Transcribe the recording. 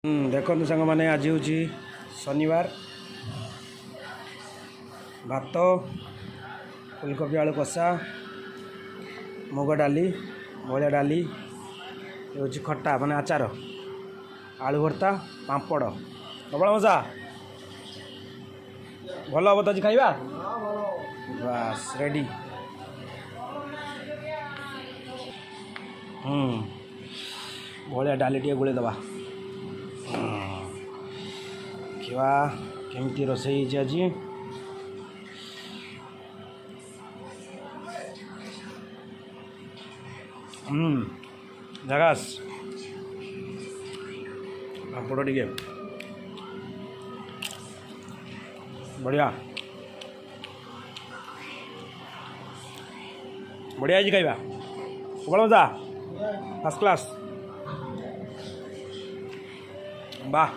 देखो सांग मैंने आज हूँ शनिवार भात फुलकोबी आलू कषा मुग डाली भलिया डाली हूँ खट्टा माने आचार आलू भर्ता पापड़ प्रबल मजा भल हम तो आज खाइबा बस रेडी। भलिया डाली टे गोले दबा देखा केमती रोसई आज झकास पापड़ टे बढ़िया बढ़िया आज खाइबा प्रबल मजा फर्स्ट क्लास वाह।